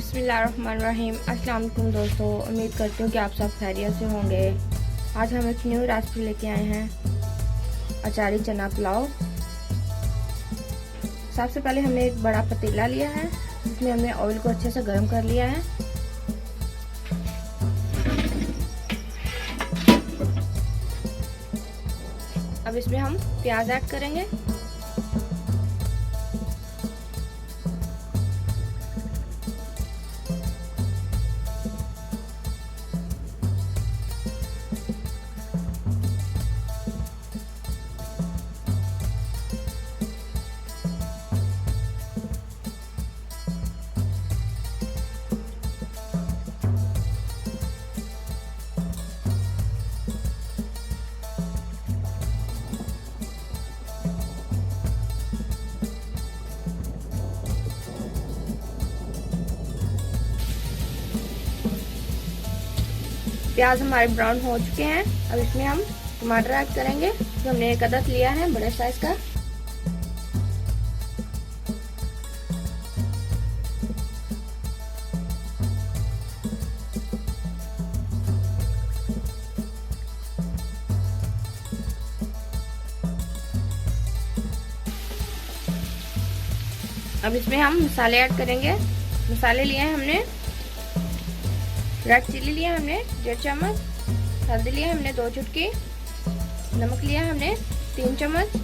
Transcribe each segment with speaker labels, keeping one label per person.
Speaker 1: बिस्मिल्लाहिर्रहमानिर्रहीम। अस्सलाम वालेकुम दोस्तों, उम्मीद करती हूँ कि आप सब खैरियत से होंगे। आज हम एक न्यू रेसिपी लेके आए हैं, अचारी चना पुलाव। सबसे पहले हमने एक बड़ा पतीला लिया है, जिसमें हमने ऑयल को अच्छे से गर्म कर लिया है। अब इसमें हम प्याज ऐड करेंगे। प्याज हमारे ब्राउन हो चुके हैं। अब इसमें हम टमाटर ऐड करेंगे, जो हमने एक अदद लिया है बड़े साइज का। अब इसमें हम मसाले ऐड करेंगे। मसाले लिए हैं हमने, रेड चिली लिया हमने 1.5 चम्मच, हल्दी लिया हमने 2 चुटकी, नमक लिया हमने 3 चम्मच,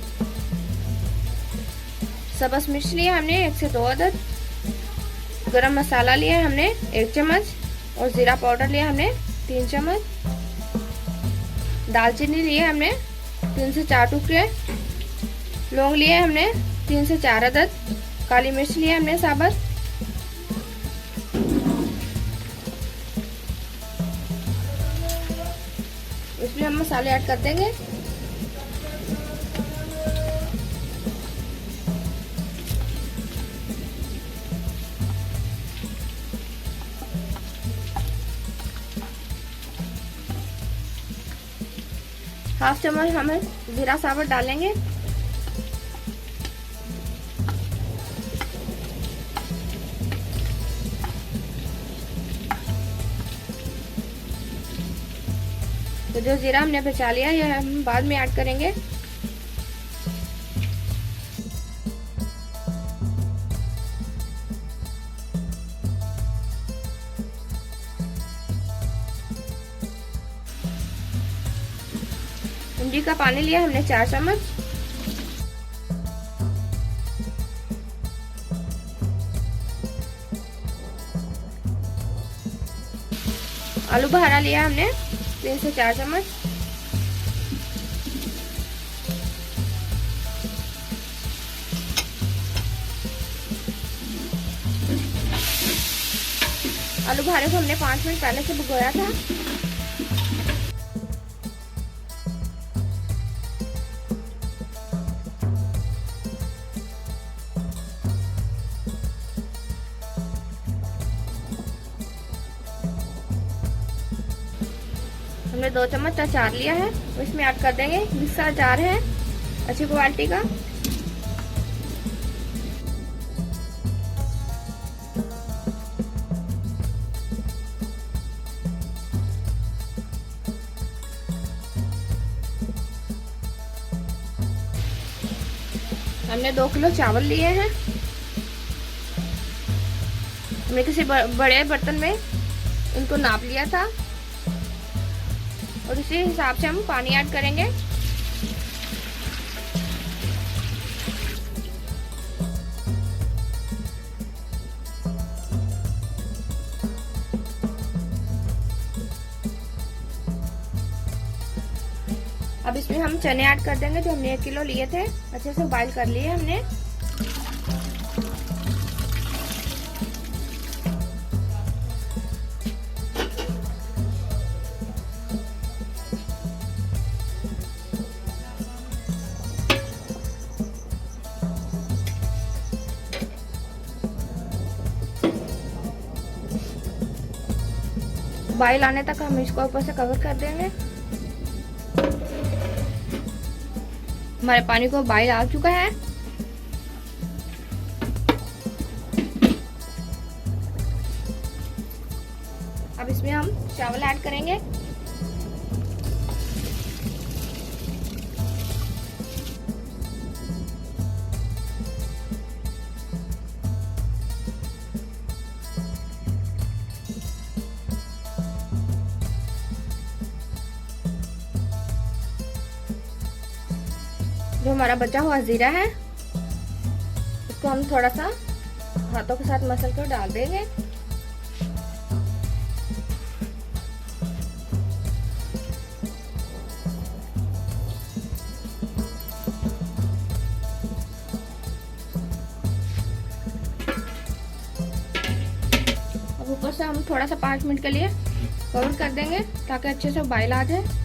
Speaker 1: सब्ज़ मिर्च लिया हमने 1 से 2 अदद, गरम मसाला लिया हमने 1 चम्मच और जीरा पाउडर लिया हमने 3 चम्मच, दालचीनी लिया हमने 3 से 4 टुकड़े, लौंग लिए हमने 3 से 4 अदद, काली मिर्च लिया हमने साबुत। इसमें हम मसाले ऐड कर देंगे। हाफ चम्मच हम जीरा साबुत डालेंगे। तो जो जीरा हमने बचा लिया है, यह हम बाद में ऐड करेंगे। इमली का पानी लिया हमने 4 चम्मच, आलू बहारा लिया हमने 3 से 4 चम्मच, आलू बहारे को हमने 5 मिनट पहले से भिगोया था। हमने 2 चम्मच अचार लिया है, इसमें ऐड कर देंगे। मिक्स अचार है अच्छी क्वालिटी का। हमने 2 किलो चावल लिए हैं। हमने किसी बड़े बर्तन में इनको नाप लिया था और इसी हिसाब से हम पानी ऐड करेंगे। अब इसमें हम चने ऐड कर देंगे, जो हमने 1 किलो लिए थे। अच्छे से बॉईल कर लिए हमने। बॉईल आने तक हम इसको ऊपर से कवर कर देंगे। हमारे पानी को बॉईल आ चुका है। अब इसमें हम चावल ऐड करेंगे। जो हमारा बचा हुआ जीरा है इसको हम थोड़ा सा हाथों के साथ मसल कर डाल देंगे। अब ऊपर से हम थोड़ा सा 5 मिनट के लिए कवर कर देंगे ताकि अच्छे से उबाल आ जाए।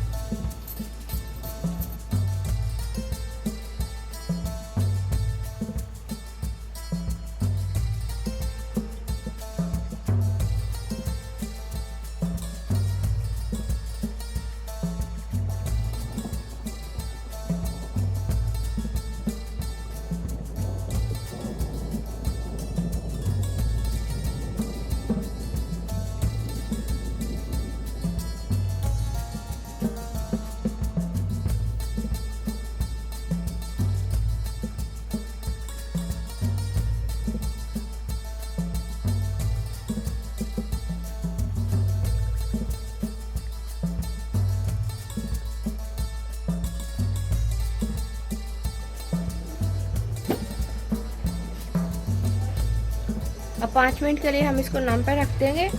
Speaker 1: अब 5 मिनट के लिए हम इसको दम पर रख देंगे।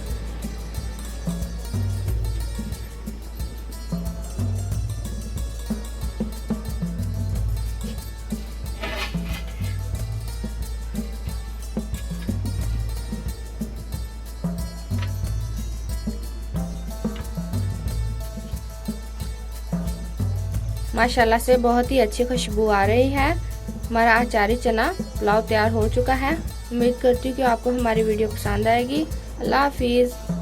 Speaker 1: माशाल्लाह से बहुत ही अच्छी खुशबू आ रही है। हमारा अचारी चना पुलाव तैयार हो चुका है। उम्मीद करती हूँ कि आपको हमारी वीडियो पसंद आएगी। अल्लाह हाफिज़।